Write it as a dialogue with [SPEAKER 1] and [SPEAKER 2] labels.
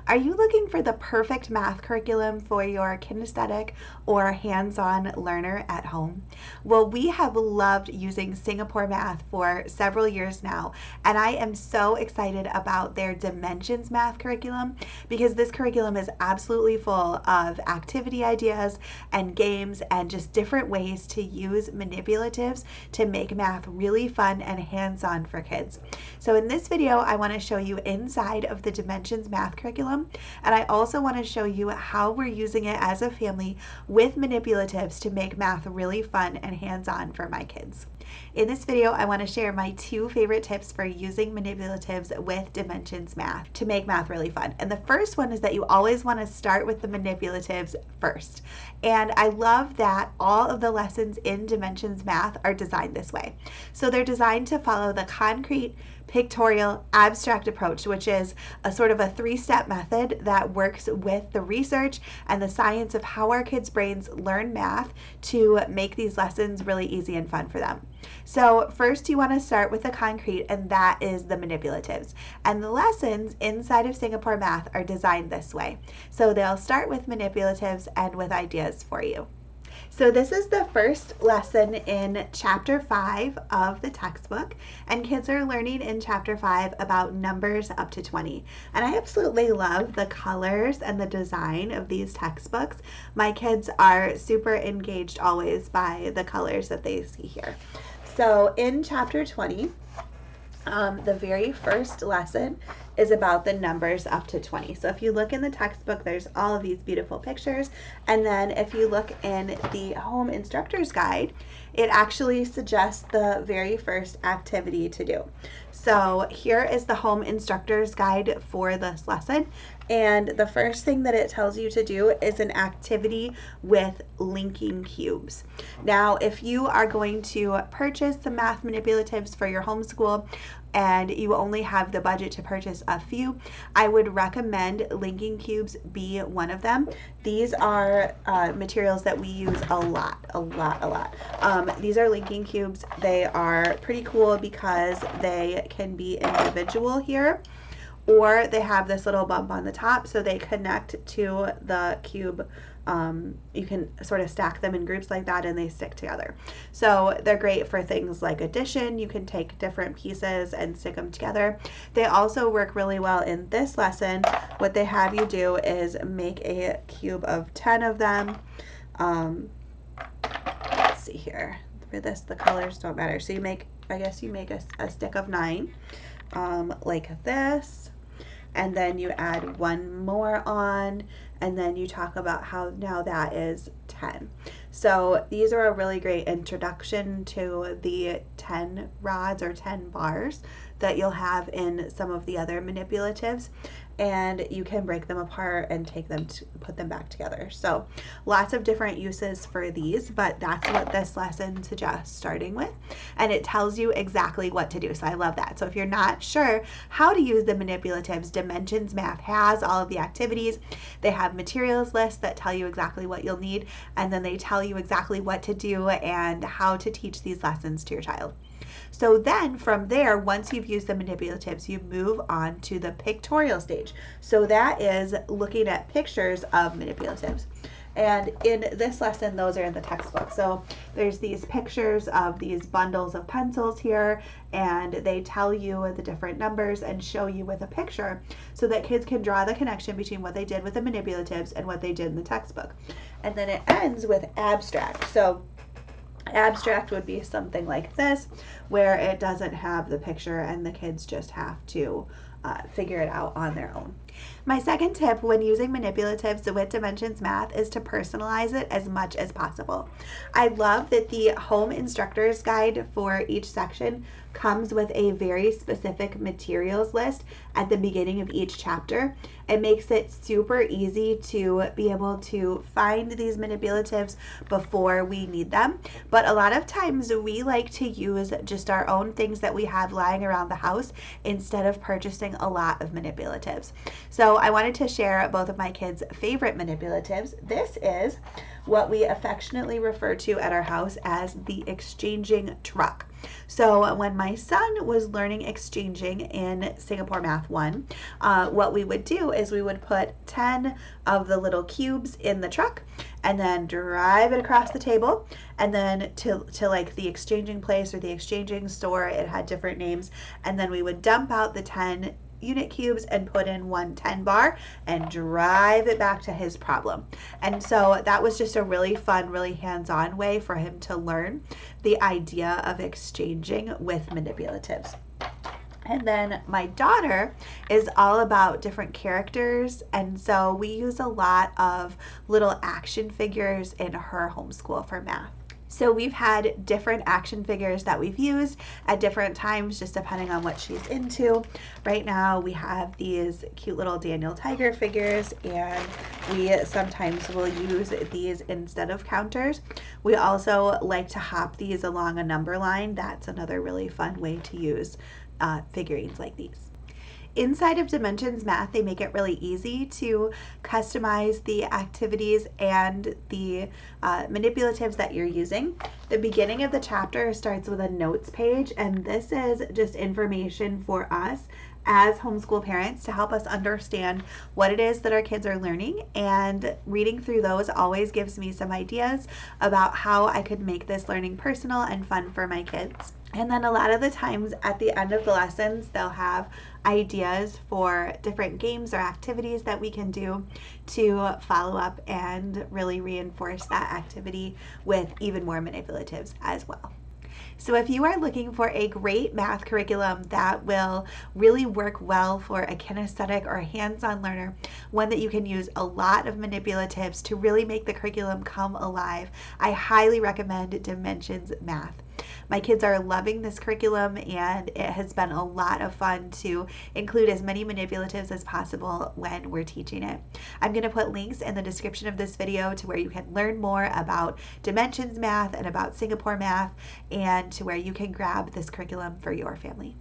[SPEAKER 1] Are you looking for the perfect math curriculum for your kinesthetic or hands-on learner at home? Well, we have loved using Singapore Math for several years now, and I am so excited about their Dimensions math curriculum because this curriculum is absolutely full of activity ideas and games and just different ways to use manipulatives to make math really fun and hands-on for kids. So in this video, I want to show you inside of the Dimensions math curriculum, and I also want to show you how we're using it as a family with manipulatives to make math really fun and hands-on for my kids. In this video, I want to share my 2 favorite tips for using manipulatives with Dimensions math to make math really fun. And the first one is that you always want to start with the manipulatives first. And I love that all of the lessons in Dimensions math are designed this way. So they're designed to follow the concrete-pictorial-abstract approach, which is a sort of a 3-step method that works with the research and the science of how our kids' brains learn math to make these lessons really easy and fun for them. So first you want to start with the concrete, and that is the manipulatives. And the lessons inside of Singapore Math are designed this way. So they'll start with manipulatives and with ideas for you. So this is the first lesson in chapter 5 of the textbook, and kids are learning in chapter 5 about numbers up to 20. And I absolutely love the colors and the design of these textbooks. My kids are super engaged always by the colors that they see here. So in chapter 20, the very first lesson is about the numbers up to 20. So if you look in the textbook, there's all of these beautiful pictures. And then if you look in the home instructor's guide, it actually suggests the very first activity to do. So here is the home instructor's guide for this lesson. And the first thing that it tells you to do is an activity with linking cubes. Now, if you are going to purchase the math manipulatives for your homeschool and you only have the budget to purchase a few, I would recommend linking cubes be one of them. These are materials that we use a lot. These are linking cubes. They are pretty cool because they can be individual here, or they have this little bump on the top so they connect to the cube. You can sort of stack them in groups like that and they stick together. So they're great for things like addition. You can take different pieces and stick them together. They also work really well in this lesson. What they have you do is make a cube of 10 of them. Let's see here. For this, the colors don't matter. So you make, I guess you make a stick of 9 like this. And then you add one more on, and then you talk about how now that is 10. So these are a really great introduction to the 10 rods or 10 bars that you'll have in some of the other manipulatives, and you can break them apart and take them to put them back together. So lots of different uses for these, but that's what this lesson suggests starting with, and it tells you exactly what to do. So I love that. So if you're not sure how to use the manipulatives, Dimensions Math has all of the activities. They have materials lists that tell you exactly what you'll need, and then they tell you exactly what to do and how to teach these lessons to your child. So then from there, once you've used the manipulatives, you move on to the pictorial stage. So that is looking at pictures of manipulatives. And in this lesson, those are in the textbook. So there's these pictures of these bundles of pencils here, and they tell you the different numbers and show you with a picture so that kids can draw the connection between what they did with the manipulatives and what they did in the textbook. And then it ends with abstract. So abstract would be something like this, where it doesn't have the picture and the kids just have to figure it out on their own. My second tip when using manipulatives with Dimensions Math is to personalize it as much as possible. I love that the home instructor's guide for each section comes with a very specific materials list at the beginning of each chapter. It makes it super easy to be able to find these manipulatives before we need them. But a lot of times we like to use just our own things that we have lying around the house instead of purchasing a lot of manipulatives. So I wanted to share both of my kids' favorite manipulatives. This is what we affectionately refer to at our house as the exchanging truck. So when my son was learning exchanging in Singapore Math 1, what we would do is we would put 10 of the little cubes in the truck and then drive it across the table, and then to like the exchanging place or the exchanging store. It had different names, and then we would dump out the 10 unit cubes and put in 110 bar and drive it back to his problem. And so that was just a really fun, really hands-on way for him to learn the idea of exchanging with manipulatives. And then my daughter is all about different characters, and so we use a lot of little action figures in her homeschool for math. So we've had different action figures that we've used at different times, just depending on what she's into. Right now we have these cute little Daniel Tiger figures, and we sometimes will use these instead of counters. We also like to hop these along a number line. That's another really fun way to use figurines like these. Inside of Dimensions Math, they make it really easy to customize the activities and the manipulatives that you're using. The beginning of the chapter starts with a notes page, and this is just information for us as homeschool parents to help us understand what it is that our kids are learning, and reading through those always gives me some ideas about how I could make this learning personal and fun for my kids. And then a lot of the times at the end of the lessons, they'll have ideas for different games or activities that we can do to follow up and really reinforce that activity with even more manipulatives as well. So if you are looking for a great math curriculum that will really work well for a kinesthetic or hands-on learner, one that you can use a lot of manipulatives to really make the curriculum come alive, I highly recommend Dimensions Math. My kids are loving this curriculum, and it has been a lot of fun to include as many manipulatives as possible when we're teaching it. I'm going to put links in the description of this video to where you can learn more about Dimensions Math and about Singapore Math, and to where you can grab this curriculum for your family.